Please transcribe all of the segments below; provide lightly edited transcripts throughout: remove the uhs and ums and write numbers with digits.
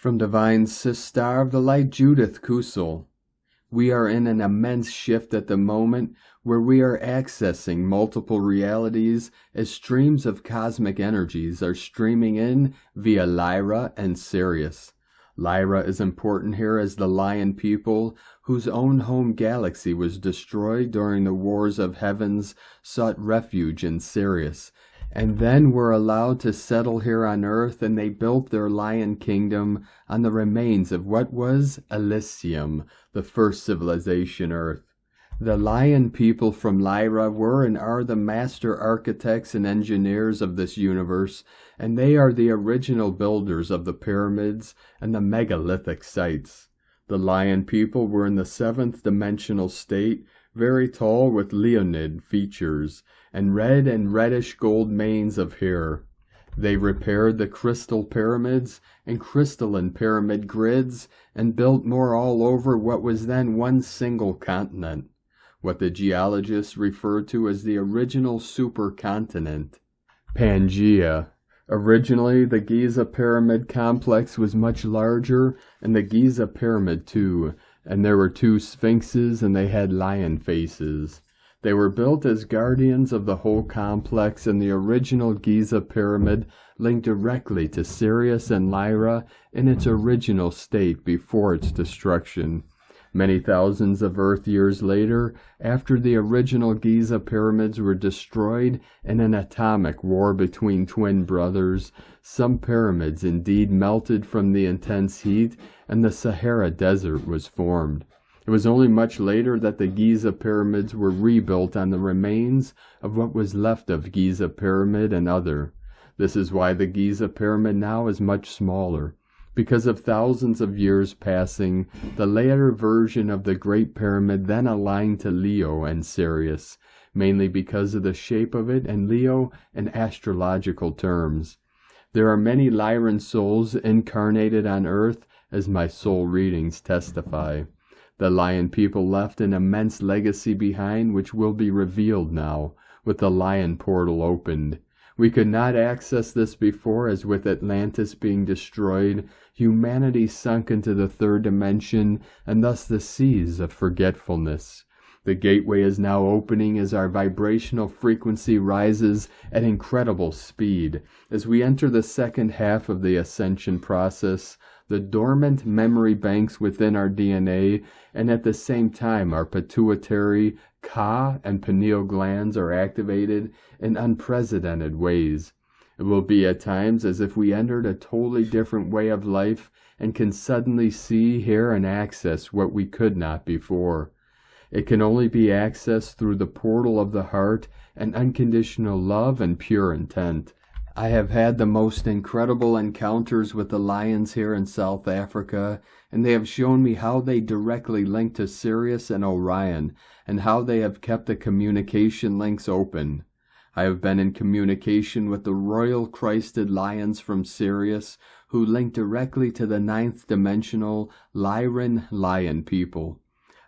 From Divine Sister of the Light Judith Kusel. We are in an immense shift at the moment where we are accessing multiple realities as streams of cosmic energies are streaming in via Lyra and Sirius. Lyra is important here as the Lion people, whose own home galaxy was destroyed during the Wars of Heavens, sought refuge in Sirius, and then were allowed to settle here on Earth, and they built their Lion Kingdom on the remains of what was Elysium, the first civilization Earth. The Lion people from Lyra were and are the master architects and engineers of this universe, and they are the original builders of the pyramids and the megalithic sites. The Lion people were in the seventh dimensional state, very tall with leonid features, and red and reddish gold manes of hair. They repaired the crystal pyramids and crystalline pyramid grids, and built more all over what was then one single continent, what the geologists refer to as the original supercontinent, Pangaea. Originally, the Giza Pyramid complex was much larger, and the Giza Pyramid too, and there were two sphinxes, and they had lion faces. They were built as guardians of the whole complex, and the original Giza Pyramid linked directly to Sirius and Lyra in its original state before its destruction. Many thousands of Earth years later, after the original Giza pyramids were destroyed in an atomic war between twin brothers, some pyramids indeed melted from the intense heat, and the Sahara Desert was formed. It was only much later that the Giza pyramids were rebuilt on the remains of what was left of Giza Pyramid and other. This is why the Giza Pyramid now is much smaller. Because of thousands of years passing, the later version of the Great Pyramid then aligned to Leo and Sirius, mainly because of the shape of it and Leo in astrological terms. There are many Lyran souls incarnated on Earth, as my soul readings testify. The Lion people left an immense legacy behind, which will be revealed now, with the Lion portal opened. We could not access this before, as with Atlantis being destroyed, humanity sunk into the third dimension, and thus the seas of forgetfulness. The gateway is now opening as our vibrational frequency rises at incredible speed. As we enter the second half of the ascension process, the dormant memory banks within our DNA, and at the same time our pituitary, Ka, and pineal glands are activated in unprecedented ways. It will be at times as if we entered a totally different way of life and can suddenly see, hear, and access what we could not before. It can only be accessed through the portal of the heart and unconditional love and pure intent. I have had the most incredible encounters with the lions here in South Africa, and they have shown me how they directly link to Sirius and Orion, and how they have kept the communication links open. I have been in communication with the royal Christed lions from Sirius, who link directly to the ninth dimensional Lyran lion people.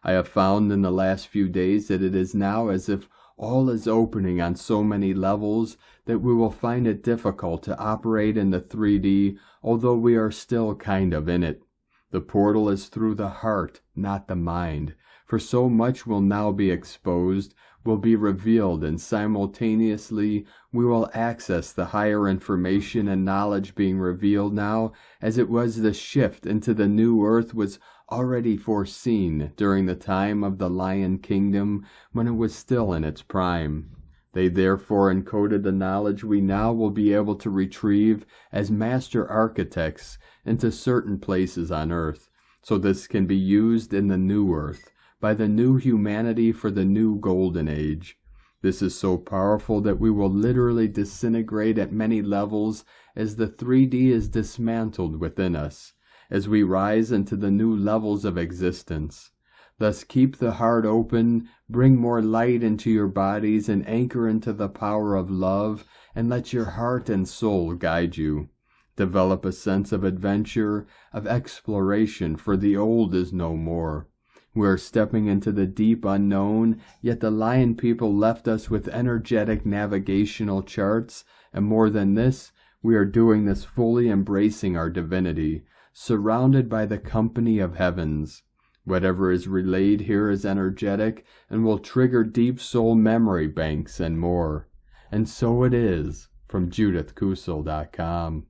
I have found in the last few days that it is now as if all is opening on so many levels that we will find it difficult to operate in the 3D, although we are still kind of in it. The portal is through the heart, not the mind, for so much will now be exposed, will be revealed, and simultaneously we will access the higher information and knowledge being revealed now, as it was the shift into the new earth was already foreseen during the time of the Lion Kingdom when it was still in its prime. They therefore encoded the knowledge we now will be able to retrieve as master architects into certain places on Earth, so this can be used in the new Earth, by the new humanity for the new golden age. This is so powerful that we will literally disintegrate at many levels as the 3D is dismantled within us, as we rise into the new levels of existence. Thus keep the heart open, bring more light into your bodies, and anchor into the power of love, and let your heart and soul guide you. Develop a sense of adventure, of exploration, for the old is no more. We are stepping into the deep unknown, yet the Lion people left us with energetic navigational charts, and more than this, We are doing this fully embracing our divinity, surrounded by the company of heavens. Whatever is relayed here is energetic and will trigger deep soul memory banks and more. And so it is, from JudithKusel.com.